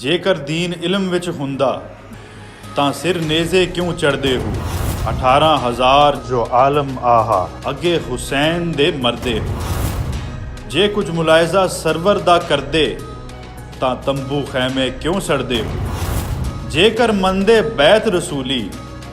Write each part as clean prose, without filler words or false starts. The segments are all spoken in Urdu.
ਜੇਕਰ ਦੀਨ ਇਲਮ ਵਿੱਚ ਹੁੰਦਾ ਤਾਂ ਸਿਰ ਨੇਜ਼ੇ ਕਿਉਂ ਚੜਦੇ ਹੋ 18,000 ਜੋ ਆਲਮ ਆਹਾ ਅੱਗੇ ਹੁਸੈਨ ਦੇ ਮਰਦੇ ਹੋ ਜੇ ਕੁਝ ਮੁਲਾਇਜ਼ਾ ਸਰਵਰ ਦਾ ਕਰਦੇ ਤਾਂ ਤੰਬੂ ਖੈਮੇ ਕਿਉਂ ਸੜਦੇ ਹੋ ਜੇਕਰ ਮੰਦੇ ਬੈਤ ਰਸੂਲੀ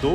2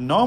9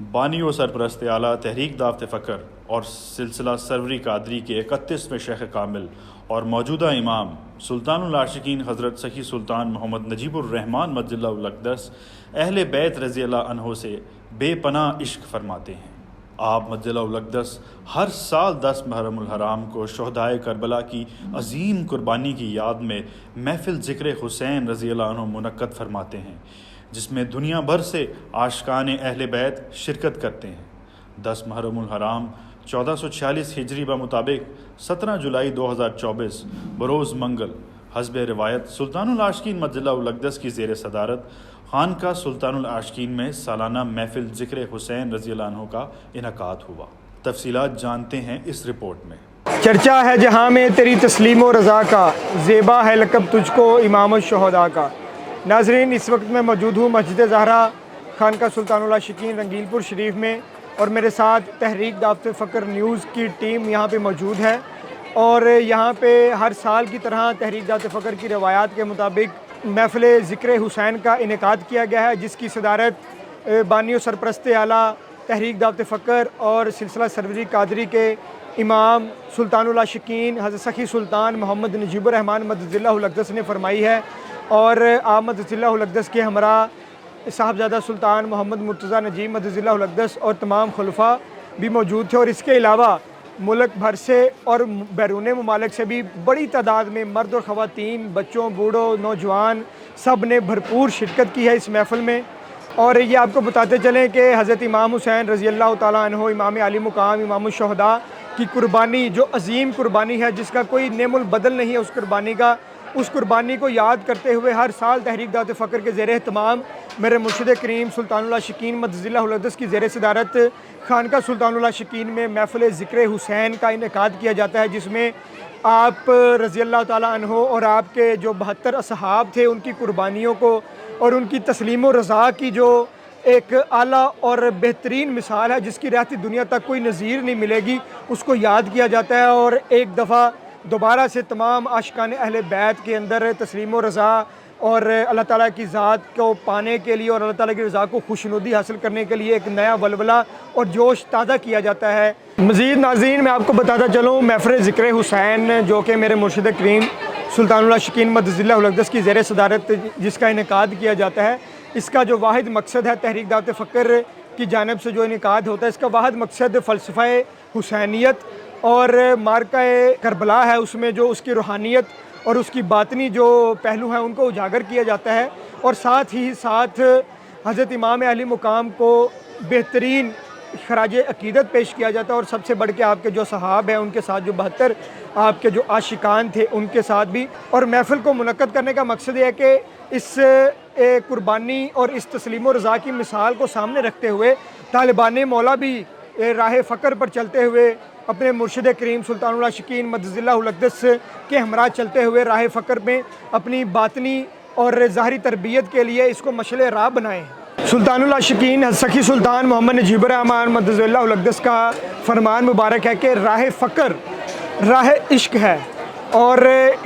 بانی و سرپرست اعلیٰ تحریک دعوت فکر اور سلسلہ سروری قادری کے 31ویں شیخ کامل اور موجودہ امام سلطان العاشقین حضرت سخی سلطان محمد نجیب الرحمن مجد اللہ الاقدس اہل بیت رضی اللہ عنہ سے بے پناہ عشق فرماتے ہیں۔ آپ مجد اللہ الاقدس ہر سال 10 محرم الحرام کو شہدائے کربلا کی عظیم قربانی کی یاد میں محفل ذکر حسین رضی اللہ عنہ منعقد فرماتے ہیں، جس میں دنیا بھر سے عاشقان اہل بیت شرکت کرتے ہیں۔ 10 محرم الحرام 1446 ہجری بمطابق 17 جولائی 2024 بروز منگل حسب روایت سلطان العاشقین مجد اللہ الاقدس کی زیر صدارت خانقاہ سلطان العاشقین میں سالانہ محفل ذکر حسین رضی اللہ عنہ کا انعقاد ہوا۔ تفصیلات جانتے ہیں اس رپورٹ میں۔ چرچا ہے جہاں میں تیری تسلیم و رضا کا، زیبا ہے لقب تجھ کو امام الشہداء کا۔ ناظرین، اس وقت میں موجود ہوں مسجد زہرا خانقاہ سلطان العاشقین رنگیل پور شریف میں، اور میرے ساتھ تحریک دعوت فکر نیوز کی ٹیم یہاں پہ موجود ہے، اور یہاں پہ ہر سال کی طرح تحریک دعوت فکر کی روایات کے مطابق محفل ذکر حسین کا انعقاد کیا گیا ہے، جس کی صدارت بانی و سرپرست اعلیٰ تحریک دعوت فکر اور سلسلہ سروری قادری کے امام سلطان العاشقین حضرت سخی سلطان محمد نجیب الرحمن مجد اللہ الاقدس نے فرمائی ہے، اور آپ مجد اللہ الاقدس کے ہمراہ صاحبزادہ سلطان محمد مرتضیٰ نجیب مجد اللہ الاقدس اور تمام خلفاء بھی موجود تھے، اور اس کے علاوہ ملک بھر سے اور بیرون ممالک سے بھی بڑی تعداد میں مرد اور خواتین، بچوں، بوڑھوں، نوجوان سب نے بھرپور شرکت کی ہے اس محفل میں۔ اور یہ آپ کو بتاتے چلیں کہ حضرت امام حسین رضی اللہ تعالیٰ عنہ امام علی مقام امام الشہداء کی قربانی، جو عظیم قربانی ہے جس کا کوئی نعم البدل نہیں ہے اس قربانی کا، اس قربانی کو یاد کرتے ہوئے ہر سال تحریک دعوت فکر کے زیر اہتمام میرے مرشد کریم سلطان العاشقین مجد اللہ الاقدس کی زیر صدارت خانقاہ سلطان العاشقین میں محفل ذکر حسین کا انعقاد کیا جاتا ہے، جس میں آپ رضی اللہ تعالیٰ عنہ اور آپ کے جو 72 اصحاب تھے ان کی قربانیوں کو اور ان کی تسلیم و رضا کی جو ایک اعلیٰ اور بہترین مثال ہے جس کی رہتی دنیا تک کوئی نظیر نہیں ملے گی، اس کو یاد کیا جاتا ہے، اور ایک دفعہ دوبارہ سے تمام عاشقان اہل بیت کے اندر تسلیم و رضا اور اللہ تعالیٰ کی ذات کو پانے کے لیے اور اللہ تعالیٰ کی رضا کو خوشنودی حاصل کرنے کے لیے ایک نیا ولولہ اور جوش تازہ کیا جاتا ہے۔ مزید ناظرین، میں آپ کو بتاتا چلوں محفل ذکر حسین جو کہ میرے مرشد کریم سلطان العاشقین مجد اللہ الاقدس کی زیر صدارت جس کا انعقاد کیا جاتا ہے، اس کا جو واحد مقصد ہے تحریک دعوت فکر کی جانب سے جو انعقاد ہوتا ہے، اس کا واحد مقصد فلسفہ حسینیت اور مارکہ کربلا ہے، اس میں جو اس کی روحانیت اور اس کی باطنی جو پہلو ہیں ان کو اجاگر کیا جاتا ہے، اور ساتھ ہی ساتھ حضرت امام علی مقام کو بہترین خراج عقیدت پیش کیا جاتا ہے، اور سب سے بڑھ کے آپ کے جو صحاب ہیں ان کے ساتھ جو 72 آپ کے جو عاشقان تھے ان کے ساتھ بھی۔ اور محفل کو منعقد کرنے کا مقصد یہ ہے کہ اس قربانی اور اس تسلیم و رضا کی مثال کو سامنے رکھتے ہوئے طالبان مولا بھی راہ فقر پر چلتے ہوئے اپنے مرشد کریم سلطان العاشقین مجد اللہ الاقدس کے ہمراہ چلتے ہوئے راہ فقر میں اپنی باطنی اور ظاہری تربیت کے لیے اس کو مشعل راہ بنائیں۔ سلطان العاشقین سخی سلطان محمد نجیب الرحمن مجد اللہ الاقدس کا فرمان مبارک ہے کہ راہ فقر راہ عشق ہے، اور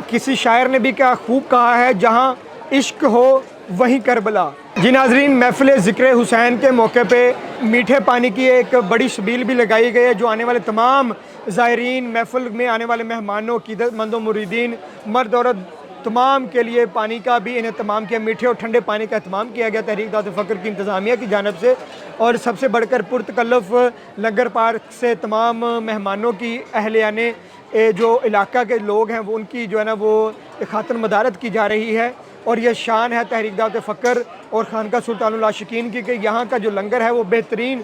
کسی شاعر نے بھی کیا خوب کہا ہے، جہاں عشق ہو وہیں کربلا۔ جی ناظرین، محفل ذکر حسین کے موقع پہ میٹھے پانی کی ایک بڑی شبیل بھی لگائی گئی ہے، جو آنے والے تمام زائرین، محفل میں آنے والے مہمانوں، عقیدت مندوں، مریدین، مرد عورت تمام کے لیے پانی کا بھی اہتمام کیا، میٹھے اور ٹھنڈے پانی کا اہتمام کیا گیا تحریک دعوت فکر کی انتظامیہ کی جانب سے، اور سب سے بڑھ کر پرتکلف لنگر پارک سے تمام مہمانوں کی اہلیان جو علاقہ کے لوگ ہیں وہ ان کی جو ہے نا وہ خاطر مدارت کی جا رہی ہے، اور یہ شان ہے تحریک دعوت فکر اور خانقاہ سلطان العاشقین کی کہ یہاں کا جو لنگر ہے وہ بہترین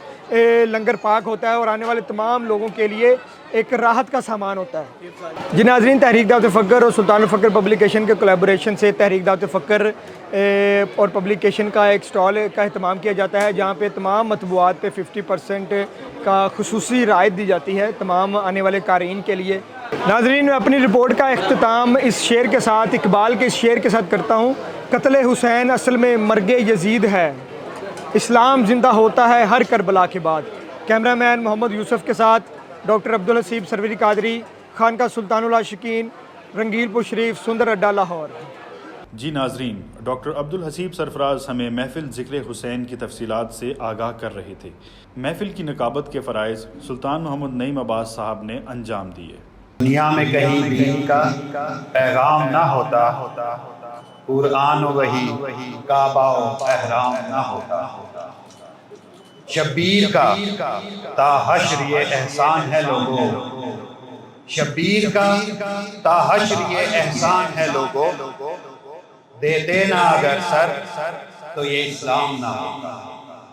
لنگر پاک ہوتا ہے اور آنے والے تمام لوگوں کے لیے ایک راحت کا سامان ہوتا ہے۔ جی ناظرین، تحریک دعوت فکر اور سلطان الفقر پبلیکیشن کے کولیبوریشن سے تحریک دعوت فکر اور پبلیکیشن کا ایک سٹال کا اہتمام کیا جاتا ہے، جہاں پہ تمام مطبوعات پہ 50% کا خصوصی رعایت دی جاتی ہے تمام آنے والے قارئین کے لیے۔ ناظرین، میں اپنی رپورٹ کا اختتام اس شعر کے ساتھ، اقبال کے اس شعر کے ساتھ کرتا ہوں۔ قتل حسین اصل میں مرگ یزید ہے، اسلام زندہ ہوتا ہے ہر کربلا کے بعد۔ کیمرہ مین محمد یوسف کے ساتھ ڈاکٹر عبدالحسیب سروری قادری، خانقاہ سلطان العاشقین، رنگیل پور شریف، سندر اڈا، لاہور۔ جی ناظرین، ڈاکٹر عبدالحسیب سرفراز ہمیں محفل ذکر حسین کی تفصیلات سے آگاہ کر رہے تھے۔ محفل کی نقابت کے فرائض سلطان محمد نعیم عباس صاحب نے انجام دیے۔ دنیا میں کہیں دین کا پیغام نہ ہوتا، قرآن و وحی کعبہ و احرام نہ ہوتا۔ شبیر کا تا حشر یہ احسان ہے لوگوں، شبیر کا تا حشر یہ احسان ہے لوگوں، دیتے نہ اگر سر تو یہ اسلام نہ ہوتا۔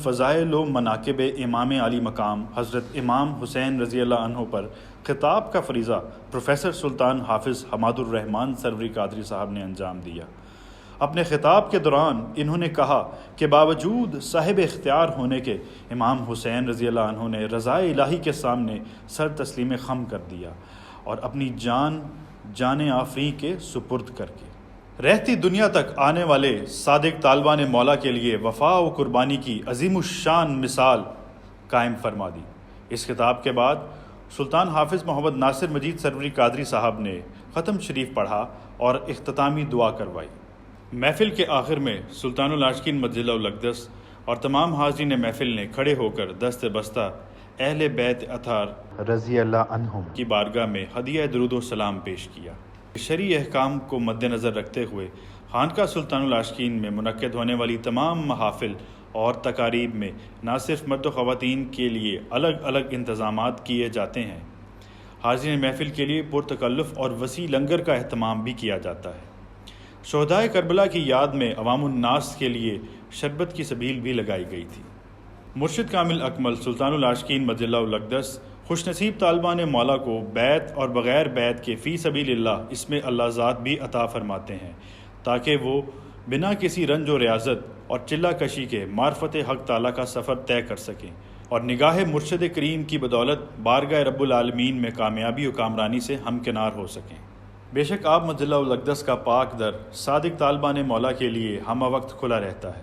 فضائل و مناقب امام علی مقام حضرت امام حسین رضی اللہ عنہ پر خطاب کا فریضہ پروفیسر سلطان حافظ حماد الرحمن سروری قادری صاحب نے انجام دیا۔ اپنے خطاب کے دوران انہوں نے کہا کہ باوجود صاحب اختیار ہونے کے امام حسین رضی اللہ عنہ نے رضا الہی کے سامنے سر تسلیم خم کر دیا اور اپنی جان آفریں کے سپرد کر کے رہتی دنیا تک آنے والے صادق طالبان مولا کے لیے وفا و قربانی کی عظیم الشان مثال قائم فرما دی۔ اس خطاب کے بعد سلطان حافظ محمد ناصر مجید سروری قادری صاحب نے ختم شریف پڑھا اور اختتامی دعا کروائی۔ محفل کے آخر میں سلطان العاشقین مجدہ الاقدس اور تمام حاضرین محفل نے کھڑے ہو کر دست بستہ اہل بیت اطہار رضی اللہ عنہم کی بارگاہ میں ہدیہ درود و سلام پیش کیا۔ شرعی احکام کو مد نظر رکھتے ہوئے خانقاہ سلطان العاشقین میں منعقد ہونے والی تمام محافل اور تقاریب میں نہ صرف مرد و خواتین کے لیے الگ الگ انتظامات کیے جاتے ہیں، حاضرین محفل کے لیے پرتکلف اور وسیع لنگر کا اہتمام بھی کیا جاتا ہے۔ شہدائے کربلا کی یاد میں عوام الناس کے لیے شربت کی سبیل بھی لگائی گئی تھی۔ مرشد کامل اکمل سلطان العاشقین مجدہ الاقدس خوش نصیب طالبان مولا کو بیت اور بغیر بیت کے فی سبیل اللہ اس میں اللہ ذات بھی عطا فرماتے ہیں، تاکہ وہ بنا کسی رنج و ریاضت اور چلہ کشی کے معرفت حق تعالیٰ کا سفر طے کر سکیں اور نگاہ مرشد کریم کی بدولت بارگاہ رب العالمین میں کامیابی و کامرانی سے ہمکنار ہو سکیں۔ بے شک آپ مجدہ الاقدس کا پاک در صادق طالبان مولا کے لیے ہم وقت کھلا رہتا ہے۔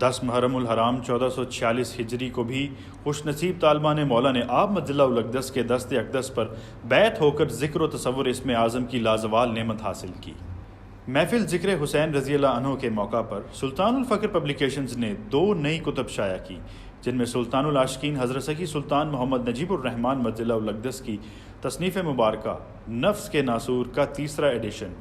10 محرم الحرام 1446 ہجری کو بھی خوش نصیب طالبان مولا نے آپ مجدہ الاقدس کے دست اقدس پر بیت ہو کر ذکر و تصور اسم اعظم کی لازوال نعمت حاصل کی۔ محفل ذکر حسین رضی اللہ عنہ کے موقع پر سلطان الفقر پبلیکیشنز نے 2 نئی کتب شائع کی، جن میں سلطان العاشقین حضرت سخی سلطان محمد نجیب الرحمن مجدہ الاقدس کی تصنیف مبارکہ نفس کے ناسور کا 3را ایڈیشن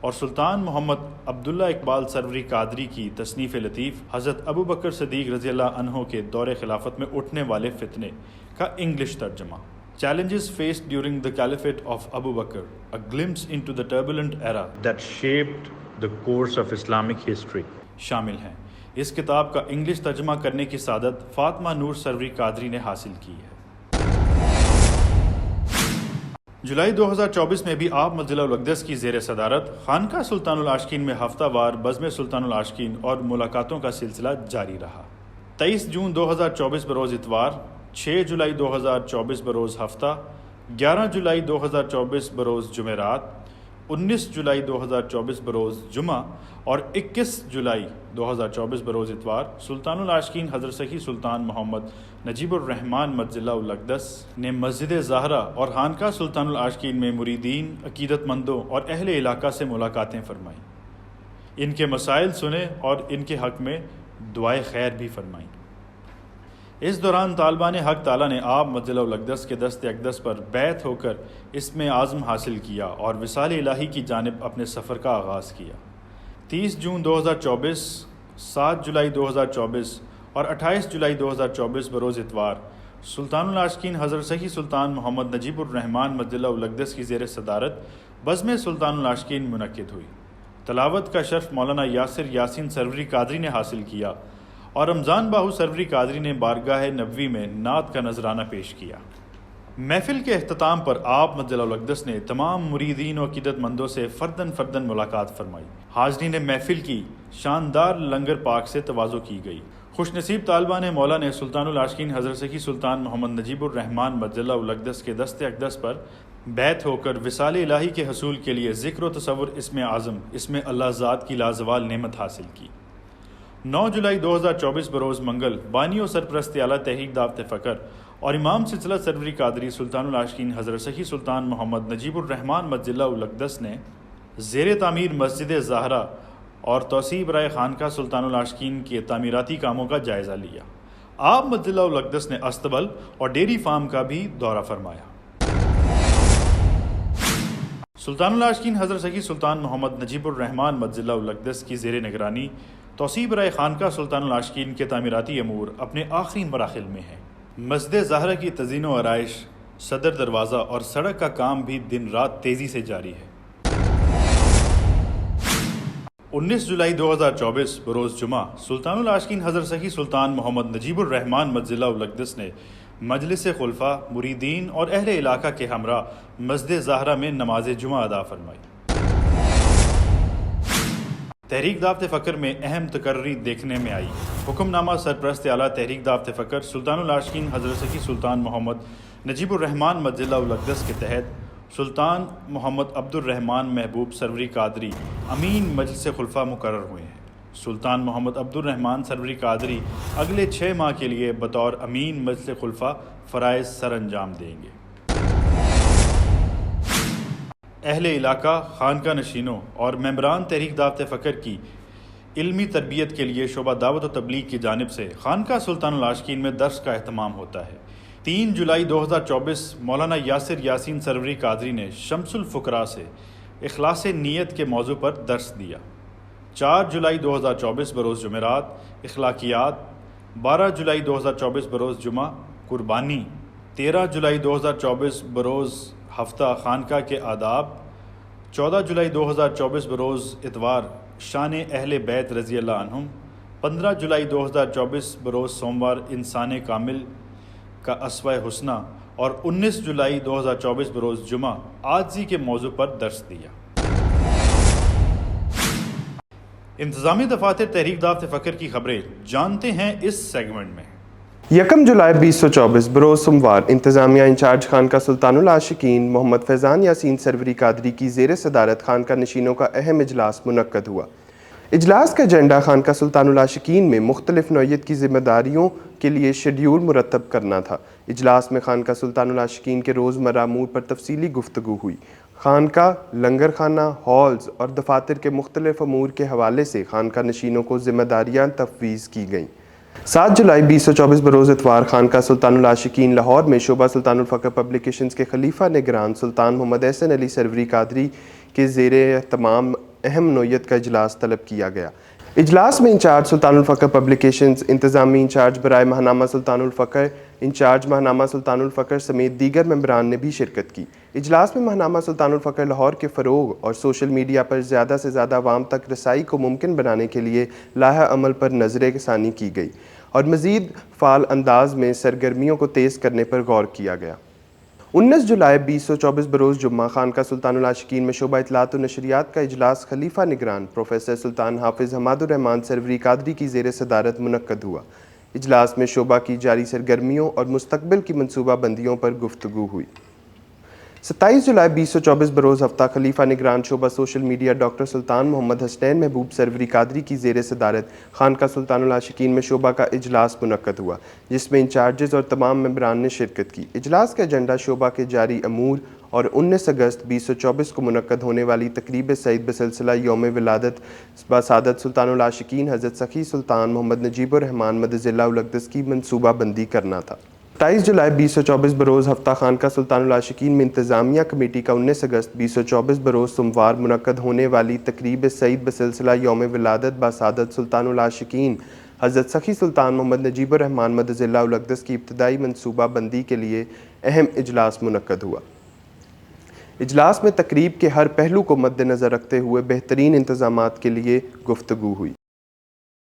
اور سلطان محمد عبداللہ اقبال سروری قادری کی تصنیف لطیف حضرت ابو بکر صدیق رضی اللہ عنہ کے دور خلافت میں اٹھنے والے فتنے کا انگلش ترجمہ Challenges faced during the caliphate of Abu Bakr, a glimpse into the turbulent era that shaped the course of Islamic history شامل ہیں۔ اس کتاب کا انگلش ترجمہ کرنے کی سعادت فاطمہ نور سروری قادری نے حاصل کی ہے۔ جولائی 2024 میں بھی آپ مجدہ الاقدس کی زیر صدارت خانقاہ سلطان العاشقین میں ہفتہ وار بزم سلطان العاشقین اور ملاقاتوں کا سلسلہ جاری رہا۔ 23 جون 2024 بروز اتوار، 6 جولائی 2024 بروز ہفتہ، 11 جولائی 2024 بروز جمعرات، 19 جولائی 2024 بروز جمعہ اور 21 جولائی 2024 بروز اتوار سلطان العاشقین حضرت سخی سلطان محمد نجیب الرحمن مجدہ الاقدس نے مسجد زہرا اور خانقاہ سلطان العاشقین میں مریدین، عقیدت مندوں اور اہل علاقہ سے ملاقاتیں فرمائیں، ان کے مسائل سنے اور ان کے حق میں دعائے خیر بھی فرمائیں۔ اس دوران طالبان حق تعالیٰ نے آپ مجدہ الاقدس کے دست اقدس پر بیعت ہو کر اسم اعظم حاصل کیا اور وصال الہی کی جانب اپنے سفر کا آغاز کیا۔ 30 جون 2024، 7 جولائی 2024 اور 28 جولائی 2024 بروز اتوار سلطان العاشقین حضرت سخی سلطان محمد نجیب الرحمن مجدہ الاقدس کی زیر صدارت بزم سلطان العاشقین منعقد ہوئی۔ تلاوت کا شرف مولانا یاسر یاسین سروری قادری نے حاصل کیا اور رمضان باہو سروری قادری نے بارگاہ نبوی میں نعت کا نذرانہ پیش کیا۔ محفل کے اختتام پر آپ مجدہ الاقدس نے تمام مریدین و عقیدت مندوں سے فرداً ملاقات فرمائی۔ حاضرین محفل کی شاندار لنگر پاک سے تواضع کی گئی۔ خوش نصیب طالبان مولا نے سلطان العاشقین حضرت سخی سلطان محمد نجیب الرحمن مجدہ الاقدس کے دست اقدس پر بیعت ہو کر وصال الہی کے حصول کے لیے ذکر و تصور اسم اعظم اسم اللہ ذات کی لازوال نعمت حاصل کی۔ 9 جولائی 2024 بروز منگل بانی و سرپرست اعلیٰ تحریک دعوت فقر اور امام سلسلہ سروری قادری سلطان العاشقین حضرت سخی سلطان محمد نجیب الرحمن مجدہ الاقدس نے زیر تعمیر مسجد زہرا اور توسیع برائے خانقاہ سلطان العاشقین کے تعمیراتی کاموں کا جائزہ لیا۔ آپ مسجد الاقدس نے استبل اور ڈیری فارم کا بھی دورہ فرمایا۔ سلطان العاشقین حضرت سکی سلطان محمد نجیب الرحمن مسجد الاقدس کی زیر نگرانی توسیع برائے خانقاہ سلطان العاشقین کے تعمیراتی امور اپنے آخری مراحل میں ہیں۔ مسجد زہرا کی تزئین و آرائش، صدر دروازہ اور سڑک کا کام بھی دن رات تیزی سے جاری ہے۔ 19 جولائی 2024 بروز جمعہ سلطان العاشقین حضرت سکی سلطان محمد نجیب الرحمن مسجد الاقدس نے مجلس خلفاء، مریدین اور اہل علاقہ کے ہمراہ مسجد زہرا میں نماز جمعہ ادا فرمائی۔ تحریک دعوت فکر میں اہم تقرری دیکھنے میں آئی۔ حکم نامہ سرپرست اعلیٰ تحریک دعوت فکر سلطان العاشقین حضرت سکی سلطان محمد نجیب الرحمن مسجد الاقدس کے تحت سلطان محمد عبد الرحمن محبوب سروری قادری امین مجلس خلفاء مقرر ہوئے ہیں۔ سلطان محمد عبد الرحمن سروری قادری اگلے 6 ماہ کے لیے بطور امین مجلس خلفاء فرائض سر انجام دیں گے۔ اہل علاقہ، خانقاہ نشینوں اور ممبران تحریک دعوت فکر کی علمی تربیت کے لیے شعبہ دعوت و تبلیغ کی جانب سے خانقاہ سلطان العاشقین میں درس کا اہتمام ہوتا ہے۔ 3 جولائی 2024 مولانا یاسر یاسین سروری قادری نے شمس الفقراء سے اخلاص نیت کے موضوع پر درس دیا۔ 4 جولائی 2024 بروز جمعرات اخلاقیات، 12 جولائی 2024 بروز جمعہ قربانی، 13 جولائی 2024 بروز ہفتہ خانقاہ کے آداب، 14 جولائی 2024 بروز اتوار شان اہل بیت رضی اللہ عنہم، 15 جولائی 2024 بروز سوموار انسان کامل کا اسوہ حسنہ اور 19 جولائی 2024 بروز جمعہ عاجزی کے موضوع پر درس دیا۔ انتظامی دفاتر تحریک دعوت فکر کی خبریں جانتے ہیں اس سیگمنٹ میں۔ 1 جولائی 2024 بروز سوموار انتظامیہ انچارج خانقاہ سلطان العاشقین محمد فیضان یاسین سروری قادری کی زیر صدارت خانقاہ نشینوں کا اہم اجلاس منعقد ہوا۔ اجلاس کا ایجنڈا خانقاہ سلطان العاشقین میں مختلف نوعیت کی ذمہ داریوں کے لیے شیڈیول مرتب کرنا تھا۔ اجلاس میں خانقاہ سلطان العاشقین کے روزمرہ امور پر تفصیلی گفتگو ہوئی۔ خانقاہ، لنگر خانہ، ہالز اور دفاتر کے مختلف امور کے حوالے سے خانقاہ نشینوں کو ذمہ داریاں تفویض کی گئیں۔ 7 جولائی 2024 بروز اتوار خانقاہ سلطان العاشقین لاہور میں شعبہ سلطان الفقر پبلیکیشنز کے خلیفہ نگران سلطان محمد احسن علی سروری قادری کے زیر اہتمام اہم نوعیت کا اجلاس طلب کیا گیا۔ اجلاس میں انچارج سلطان الفقر پبلیکیشنز، انتظامی انچارج برائے ماہنامہ سلطان الفقر، انچارج ماہنامہ سلطان الفقر سمیت دیگر ممبران نے بھی شرکت کی۔ اجلاس میں ماہنامہ سلطان الفقر لاہور کے فروغ اور سوشل میڈیا پر زیادہ سے زیادہ عوام تک رسائی کو ممکن بنانے کے لیے لائحہ عمل پر نظر ثانی کی گئی اور مزید فعال انداز میں سرگرمیوں کو تیز کرنے پر غور کیا گیا۔ 19 جولائی 2024 بروز جمعہ خانقاہ سلطان العاشقین میں شعبہ اطلاعات و نشریات کا اجلاس خلیفہ نگران پروفیسر سلطان حافظ حماد الرحمن سروری قادری کی زیر صدارت منعقد ہوا۔ اجلاس میں شعبہ کی جاری سرگرمیوں اور مستقبل کی منصوبہ بندیوں پر گفتگو ہوئی۔ 27 جولائی 2024 بروز ہفتہ خلیفہ نگران شعبہ سوشل میڈیا ڈاکٹر سلطان محمد حسنین محبوب سروری قادری کی زیر صدارت خانقاہ سلطان العاشقین میں شعبہ کا اجلاس منعقد ہوا، جس میں انچارجز اور تمام ممبران نے شرکت کی۔ اجلاس کا ایجنڈا شعبہ کے جاری امور اور 19 اگست 2024 کو منعقد ہونے والی تقریب سعید بسلسلہ یوم ولادت بسعادت سلطان العاشقین حضرت سخی سلطان محمد نجیب الرحمن مدظلہ الاقدس کی منصوبہ بندی کرنا تھا۔ 27 جولائی 2024 بروز ہفتہ خانقاہ سلطان العاشقین میں انتظامیہ کمیٹی کا 19 اگست 2024 بروز سوموار منعقد ہونے والی تقریب سعید بسلسلہ یوم ولادت بسعادت سلطان العاشقین حضرت سخی سلطان محمد نجیب الرحمن مدظلہ الاقدس کی ابتدائی منصوبہ بندی کے لیے اہم اجلاس منعقد ہوا۔ اجلاس میں تقریب کے ہر پہلو کو مد نظر رکھتے ہوئے بہترین انتظامات کے لیے گفتگو ہوئی۔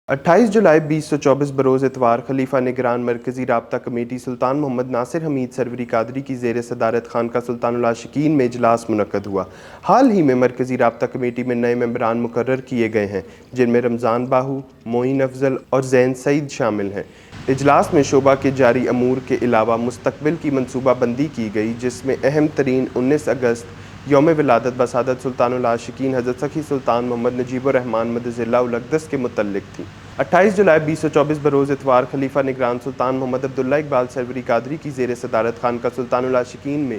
28 جولائی 2024 بروز اتوار خلیفہ نگران مرکزی رابطہ کمیٹی سلطان محمد ناصر حمید سروری قادری کی زیر صدارت خانقاہ سلطان العاشقین میں اجلاس منعقد ہوا۔ حال ہی میں مرکزی رابطہ کمیٹی میں نئے ممبران مقرر کیے گئے ہیں، جن میں رمضان باہو، معین افضل اور زین سعید شامل ہیں۔ اجلاس میں شعبہ کے جاری امور کے علاوہ مستقبل کی منصوبہ بندی کی گئی، جس میں اہم ترین 19 اگست یوم ولادت بسعادت سلطان العاشقین حضرت سخی سلطان محمد نجیب الرحمن مدظلہ الاقدس کے متعلق تھی۔ 28 جولائی 2024 بروز اتوار خلیفہ نگران سلطان محمد عبداللہ اقبال سروری قادری کی زیر صدارت خانقاہ سلطان العاشقین میں